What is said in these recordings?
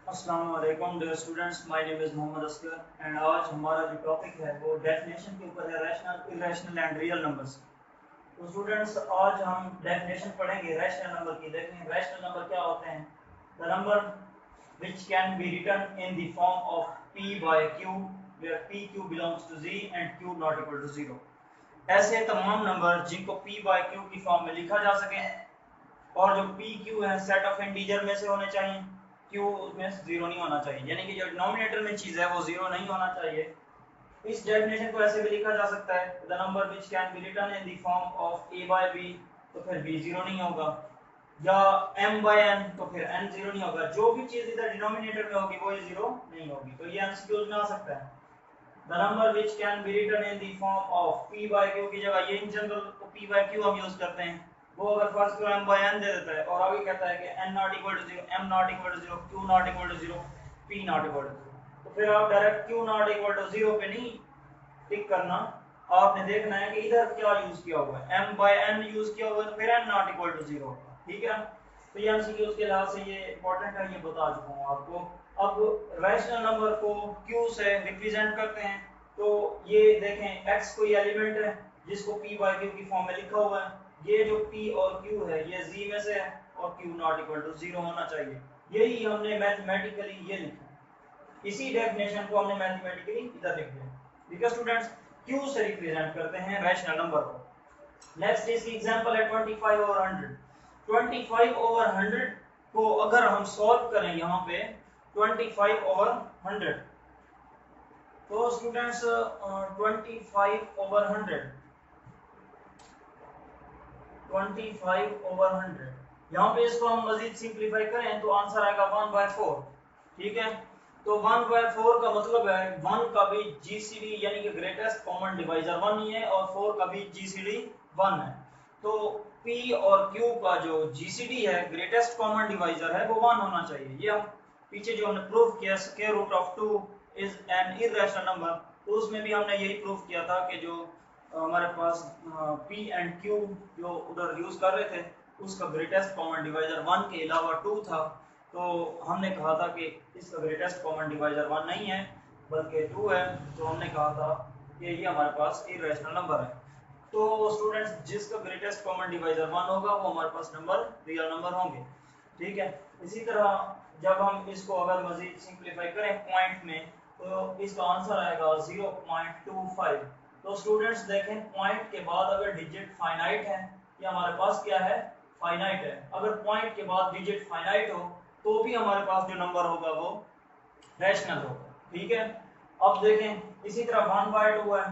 अस्सलाम वालेकुम dear students, my name is Mohammed Askar and आज हमारा जो टॉपिक है वो डेफिनेशन के ऊपर है, rational, irrational and real numbers. तो स्टूडेंट्स आज हम डेफिनेशन पढ़ेंगे रैशनल नंबर की। देखें रैशनल नंबर क्या होते हैं। The number which can be written in the form of p by q where pq belongs to z and q not equal to 0। ऐसे तमाम नंबर जिनको p by q की फॉर्म में लिखा जा सके और जो पी क्यू है सेट ऑफ इंटीजर में से होने चाहिए, क्यू में जीरो नहीं होना चाहिए, यानी कि जो डिनोमिनेटर में चीज है वो जीरो नहीं होना चाहिए। इस डेफिनेशन को ऐसे भी लिखा जा सकता है, the number which can be written in the form of a by b, तो फिर b जीरो नहीं होगा, या m बाय n, तो फिर n जीरो नहीं होगा। जो भी चीज इधर डिनोमिनेटर में होगी वो जीरो नहीं होगी। तो ये एमसीक्यूज में आ सकता है। The number which can be written in the form of p bye q की जगह ये इन जनरल को p बाय q हम यूज करते हैं। वो अगर फर्स्ट को m बाय n दे देता है और आगे कहता है कि n not equal to 0, m not equal to 0, q not equal to 0, p not equal to 0, तो फिर आप direct q not equal to 0 पे नहीं टिक करना, आपने देखना है कि इधर क्या यूज किया हुआ है, m बाय n यूज किया हुआ है, तो फिर n नॉट इक्वल टू 0 होगा। ठीक है, तो ये एमसीक्यू के लिहाज से ये इंपॉर्टेंट है, ये बता चुका हूँ आपको। अब रैशनल नंबर को q से रिप्रेजेंट करते हैं, तो ये देखें x कोई एलिमेंट है जिसको p बाय q की फॉर्म में लिखा हुआ है। ये जो p और q है ये z में से है और q नॉट इक्वल टू 0 होना चाहिए। यही हमने मैथमेटिकली ये लिखा, इसी डेफिनेशन को हमने मैथमेटिकली इधर लिख दिया। ठीक है स्टूडेंट्स, q से रिप्रेजेंट करते हैं रैशनल नंबर को। नेक्स्ट इसकी एग्जांपल है 25 ओवर 100। 25 ओवर 100 को अगर हम सॉल्व करें यहाँ पे 25 ओवर 100, तो स्टूडेंट्स 25 ओवर 100, 25 ओवर 100, यहाँ पे इसको हम मजीद सिंप्लीफाई करें तो आंसर आएगा 1/4। ठीक है, तो 1/4 का मतलब है 1 का भी जीसीडी यानी कि ग्रेटेस्ट कॉमन डिवाइजर 1 ही है और 4 का भी जीसीडी 1 है। तो P और Q का जो जीसीडी है ग्रेटेस्ट कॉमन डिवाइजर है वो 1 होना चाहिए। ये हम पीछे जो हमने प्रूव किया square root of 2 is an irrational number, तो उसमें भी हमने यही प्रूव किया था कि जो हमारे पास P एंड Q जो उधर यूज कर रहे थे उसका ग्रेटेस्ट कॉमन डिवाइजर 1 के अलावा 2 था। तो हमने कहा था कि इसका ग्रेटेस्ट कॉमन डिवाइजर 1 नहीं है बल्कि 2 है, तो हमने कहा था कि ये हमारे पास इरेशनल नंबर है। तो स्टूडेंट्स जिसका ग्रेटेस्ट कॉमन डिवाइजर 1 होगा वो हमारे पास नंबर रियल नंबर होंगे। ठीक है, इसी तरह जब हम इसको अगर मजीद सिंप्लीफाई करें पॉइंट में तो इसका आंसर आएगा 0.25। तो स्टूडेंट्स देखें पॉइंट के बाद अगर डिजिट फाइनाइट है, ये हमारे पास क्या है, फाइनाइट है। अगर पॉइंट के बाद डिजिट फाइनाइट हो तो भी हमारे पास जो नंबर होगा वो रैशनल होगा। ठीक है, अब देखें इसी तरह 1/2 है,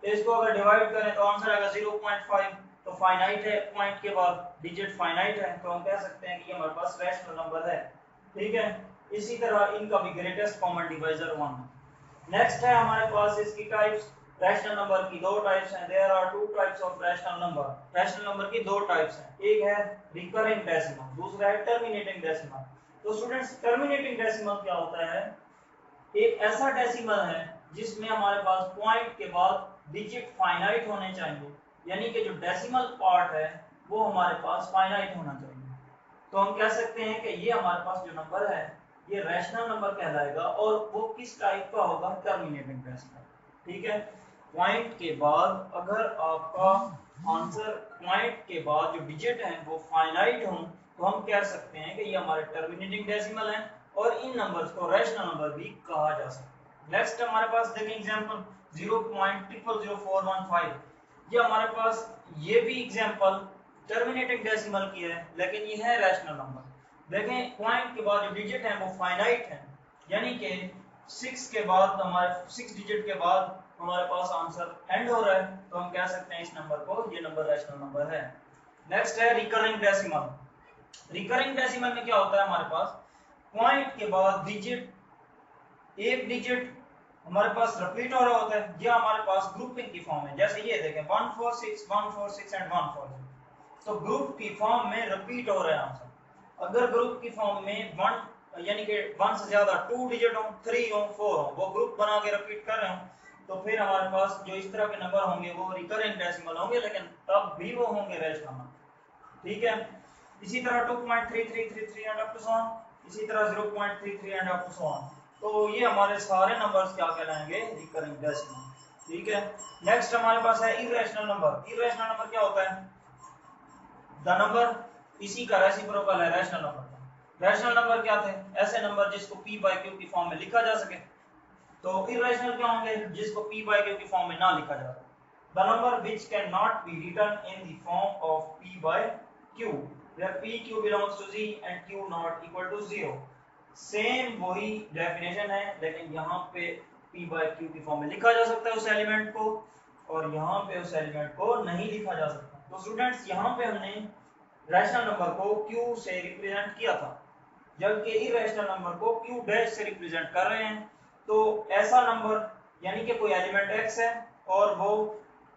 तो इसको अगर डिवाइड करें तो आंसर आएगा 0.5। तो फाइनाइट है, पॉइंट के बाद डिजिट फाइनाइट है, तो हम कह सकते हैं कि हमारे पास रैशनल नंबर है। ठीक है, इसी तरह इनका भी ग्रेटेस्ट कॉमन डिवाइजर 1 है। नेक्स्ट है हमारे पास इसकी टाइप्स। रैशनल नंबर की दो टाइप्स हैं, there are two types of rational number. Rational number की दो टाइप्स हैं, एक है रिकरिंग डेसिमल, दूसरा है टर्मिनेटिंग डेसिमल। तो स्टूडेंट्स टर्मिनेटिंग डेसिमल क्या होता है, एक ऐसा डेसिमल है जिसमें हमारे पास पॉइंट के बाद डिजिट फाइनाइट होने चाहिए, यानी कि जो डेसिमल पार्ट है वो हमारे पास फाइनाइट होना चाहिए। तो हम कह सकते हैं कि ये हमारे पास जो नंबर है ये रैशनल नंबर कहलाएगा और वो किस टाइप का होगा, टर्मिनेटिंग डेसिमल। ठीक है, पॉइंट के बाद अगर आपका आंसर पॉइंट के बाद जो डिजिट हैं वो फाइनाइट हों तो हम कह सकते हैं कि ये हमारे टर्मिनेटिंग डेसिमल हैं और इन नंबर्स को रैशनल नंबर भी कहा जा सकता है। नेक्स्ट हमारे पास देखें एग्जांपल 0.000415। ये हमारे पास ये भी एग्जांपल टर्मिनेटिंग डेसिमल की है लेकिन ये है रैशनल नंबर। देखें पॉइंट के बाद जो डिजिट है वो फाइनाइट है, यानी कि 6 के बाद हमारे 6 डिजिट के बाद हमारे पास आंसर एंड हो रहा है, तो हम कह सकते हैं इस नंबर को ये नंबर रैशनल नंबर है। नेक्स्ट है रिकरिंग डेसिमल। रिकरिंग डेसिमल में क्या होता है, हमारे पास पॉइंट के बाद डिजिट एक डिजिट हमारे पास रिपीट हो रहा होता है, ये हमारे पास ग्रुपिंग की फॉर्म है। जैसे ये देखें 146 146 एंड 146, तो ग्रुप की फॉर्म में रिपीट हो रहे हैं आंसर। अगर ग्रुप की फॉर्म में 1 यानी कि 1 से ज्यादा 2 डिजिट हो, 3 हो, 4 हो, वो ग्रुप बना के रिपीट कर रहे हो, तो फिर हमारे पास जो इस तरह के नंबर होंगे वो रिकरिंग डेसिमल होंगे, लेकिन तब भी वो होंगे रैशनल नंबर। ठीक है, इसी तरह 2.3333 and up to so on इसी तरह 0.33 and up to so on. तो ये हमारे सारे नंबर्स क्या कहलाएंगे, रिकरिंग डेसिमल। ठीक है, नेक्स्ट हमारे पास है इर्रेशनल नंबर। इर्रेशनल नंबर क्या होता है, द नंबर, इसी का रेसिप्रोकल है रैशनल नंबर। रैशनल नंबर क्या थे, ऐसे नंबर जिसको p बाय q की फॉर्म में लिखा जा सके। तो इर्रेशनल क्या होंगे, जिसको p बाय q की फॉर्म में ना लिखा जा सके। The number which can not be written in the form of p bye q where p q belongs to z and q not equal to 0। Same वही डेफिनेशन है, लेकिन यहाँ पे p बाय q की फॉर्म में लिखा जा सकता है उस एलिमेंट को, और यहाँ पे उस एलिमेंट को नहीं लिखा जा सकता। तो स्टूडेंट्स यहाँ पे हमने रैशनल नंबर को q से रिप्रेजेंट किया था, जबकि इर्रेशनल नंबर को q डैश से रिप्रेजेंट कर रहे हैं। तो ऐसा नंबर यानी कि कोई एलिमेंट x है और वो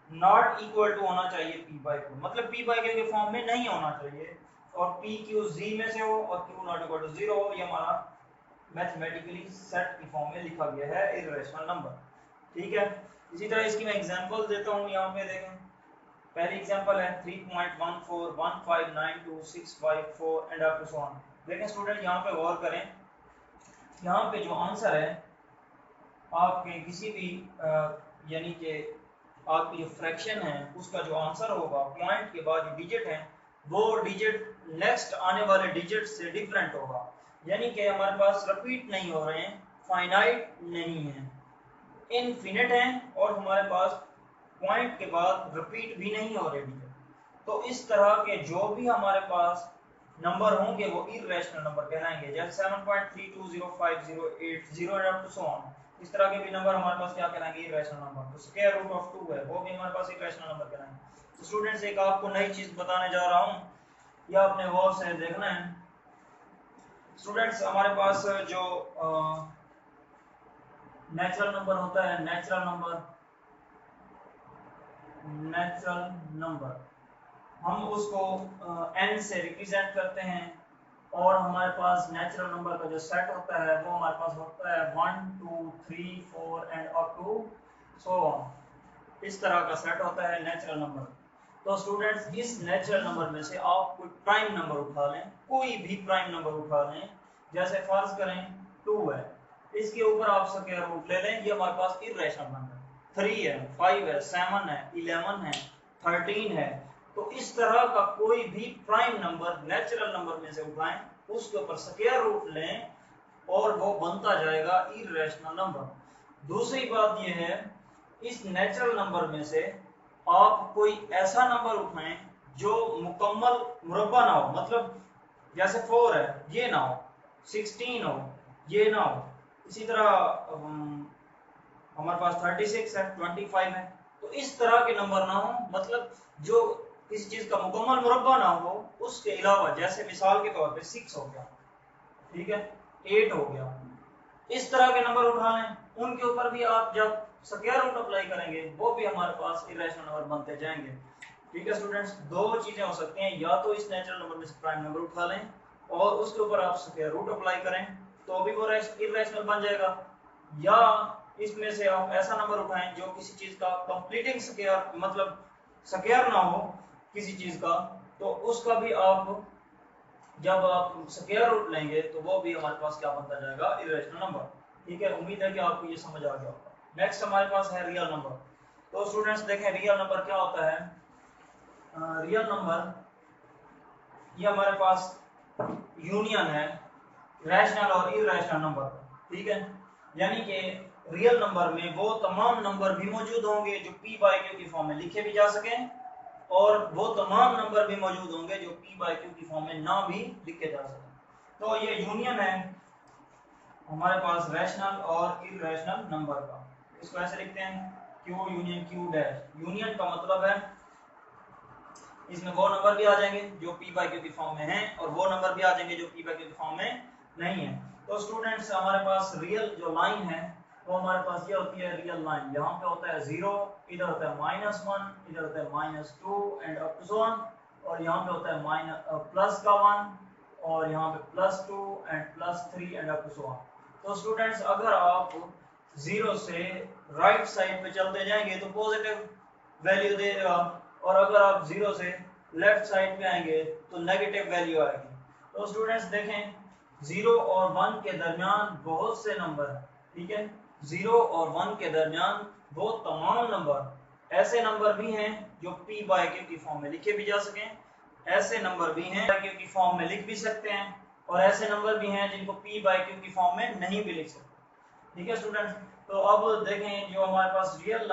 नॉट इक्वल टू होना चाहिए p बाय q, मतलब p बाय q के फॉर्म में नहीं होना चाहिए, और p q z में से हो और q नॉट इक्वल टू 0 हो। ये हमारा मैथमेटिकली सेट की फॉर्म में लिखा गया है इर्रेशनल नंबर। ठीक है, इसी तरह इसकी मैं एग्जांपल देता हूँ। यहाँ पे देखें, पहली एग्जांपल है 3.14159265 and up to so on. देखें स्टूडेंट, यहाँ पे गौर करें, यहाँ पे जो आंसर है आपके किसी भी यानी कि आपकी जो फ्रैक्शन है उसका जो आंसर होगा, पॉइंट के बाद जो डिजिट है वो डिजिट नेक्स्ट आने वाले डिजिट से डिफरेंट होगा, यानी कि हमारे पास रिपीट नहीं हो रहे हैं, फाइनाइट नहीं है, इनफिनिट है, और हमारे पास पॉइंट के बाद रिपीट भी नहीं हो रहे डिजिट। तो इस तरह के जो भी हमारे पास नंबर होंगे वो इर्रेशनल नंबर कहलाएंगे, जैसे 7.320508 and up to so on. इस तरह के भी नंबर हमारे पास क्या कहलाएंगे, इर्रेशनल नंबर। तो स्क्वायर रूट ऑफ 2 है, वो भी हमारे पास इर्रेशनल नंबर कहलाएंगे। तो स्टूडेंट्स, एक आपको नई चीज बताने जा रहा हूं, ये आपने गौर से देखना है। स्टूडेंट्स, हमारे पास जो नेचुरल नंबर होता है, नेचुरल नंबर हम उसको n से रिप्रेजेंट करते हैं, और हमारे पास नेचुरल नंबर का जो सेट होता है वो हमारे पास होता है 1 2 3 4 and up to so on. इस तरह का सेट होता है नेचुरल नंबर। तो स्टूडेंट्स, इस नेचुरल नंबर में से आप कोई प्राइम नंबर उठा लें, कोई भी प्राइम नंबर उठा लें, जैसे फर्ज करें 2 है, इसके ऊपर आप स्क्वायर रूट ले लें, ये हमारे पास इर्रेशनल नंबर है। 3 है, 5 है, 7 है, 11 है, 13 है। तो इस तरह का कोई भी प्राइम नंबर नेचुरल नंबर में से उठाएं, उसके ऊपर स्क्वायर रूट लें, और वो बनता जाएगा इर्रेशनल नंबर। दूसरी बात यह है, इस नेचुरल नंबर में से आप कोई ऐसा नंबर उठाएं जो मुकम्मल मुरब्बा ना हो, मतलब जैसे 4 है ये ना हो, 16 हो ये ना हो, इसी तरह हमारे पास 36 है, 25 है। तो इस तरह के नंबर ना हो, मतलब जो किसी चीज का मुकम्मल मुरब्बा ना हो, उसके अलावा, जैसे मिसाल के तौर पे 6 हो गया, ठीक है, 8 हो गया, इस तरह के नंबर उठा लें, उनके ऊपर भी आप जब स्क्वायर रूट अप्लाई करेंगे वो भी हमारे पास इर्रेशनल नंबर बनते जाएंगे। ठीक है स्टूडेंट्स, दो चीजें हो सकती हैं, या तो इस नेचुरल नंबर में से प्राइम नंबर उठा लें और उसके ऊपर आप स्क्वायर रूट अप्लाई करें तो भी वो इर्रेशनल बन जाएगा, या इसमें से आप ऐसा नंबर उठाएं जो किसी चीज का कंप्लीटिंग स्क्वायर, मतलब स्क्वायर ना हो किसी चीज का, तो उसका भी आप जब आप स्क्वायर रूट लेंगे तो वो भी हमारे पास क्या बनता जाएगा, इर्रेशनल नंबर। ठीक है, उम्मीद है कि आपको ये समझ आ गया होगा। नेक्स्ट हमारे पास है रियल नंबर। तो स्टूडेंट्स देखें, रियल नंबर क्या होता है। रियल नंबर ये हमारे पास यूनियन है रैशनल और इर्रेशनल नंबर। ठीक है, यानी कि रियल नंबर में वो तमाम नंबर भी मौजूद होंगे जो p बाय q की फॉर्म में लिखे भी जा सकें, और वो तमाम नंबर भी मौजूद होंगे जो p बाय q की फॉर्म में ना भी लिखे जा सकें। तो ये यूनियन है हमारे पास रैशनल और इर्रेशनल नंबर का। इसको ऐसे लिखते हैं q union q dash. Union का मतलब है इसमें वो नंबर भी आ जाएंगे जो p बाय q की फॉर्म में हैं, और वो नंबर भी आ जाएंगे जो p बाय q की फॉर्म में नहीं है। तो स्टूडेंट्स, हमारे पास रियल जो लाइन है वो हमारे पास ये होती है रियल लाइन। यहाँ पे होता है 0, इधर होता है -1, इधर होता है -2 and up to so on, और यहाँ पे होता है प्लस का 1, और यहाँ पे +2 and +3 and up to so on. तो स्टूडेंट्स, अगर आप 0 से राइट साइड पे चलते जाएंगे तो पॉजिटिव वैल्यू देगा, और अगर आप 0 से लेफ्ट साइड पे आएंगे तो नेगेटिव वैल्यू आएगी। तो स्टूडेंट्स देखें, 0 और 1 के दरमियान बहुत से नंबर है, ठीक है। 0 और 1 के दरमियान वो तमाम नंबर, ऐसे नंबर भी हैं जो p बाय q की फॉर्म में लिखे भी जा सकें, ऐसे नंबर भी हैं q की फॉर्म में लिख भी सकते हैं, और ऐसे नंबर भी हैं जिनको p बाय q की फॉर्म में नहीं भी लिख सकते, ठीक है स्टूडेंट। तो अब देखें जो हमारे पास रियल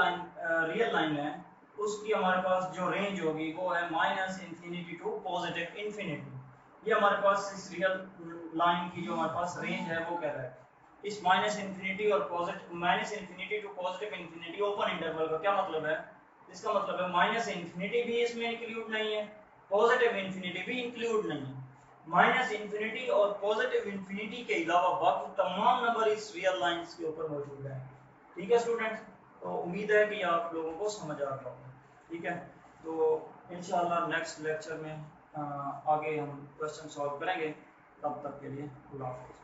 लाइन है उसकी हमारे पास जो रेंज होगी वो है -इंफिनिटी टू पॉजिटिव इंफिनिटी। ये हमारे पास इस रियल लाइन की जो हमारे पास रेंज है वो कह रहा है इस -इंफिनिटी और -infinity to positive infinity open interval का क्या मतलब है, इसका मतलब है -इंफिनिटी भी इसमें इंक्लूड नहीं है, पॉजिटिव इंफिनिटी भी इंक्लूड नहीं है। -इंफिनिटी और पॉजिटिव इंफिनिटी के अलावा बाकी तमाम नंबर इस रियल लाइंस के ऊपर मौजूद है, ठीक है स्टूडेंट्स। तो उम्मीद है कि आप लोगों को समझ आ गया होगा, ठीक है। तो इंशाल्लाह नेक्स्ट लेक्चर में आगे हम क्वेश्चन सॉल्व करेंगे, तब तक के लिए अल्लाह हाफ़िज़।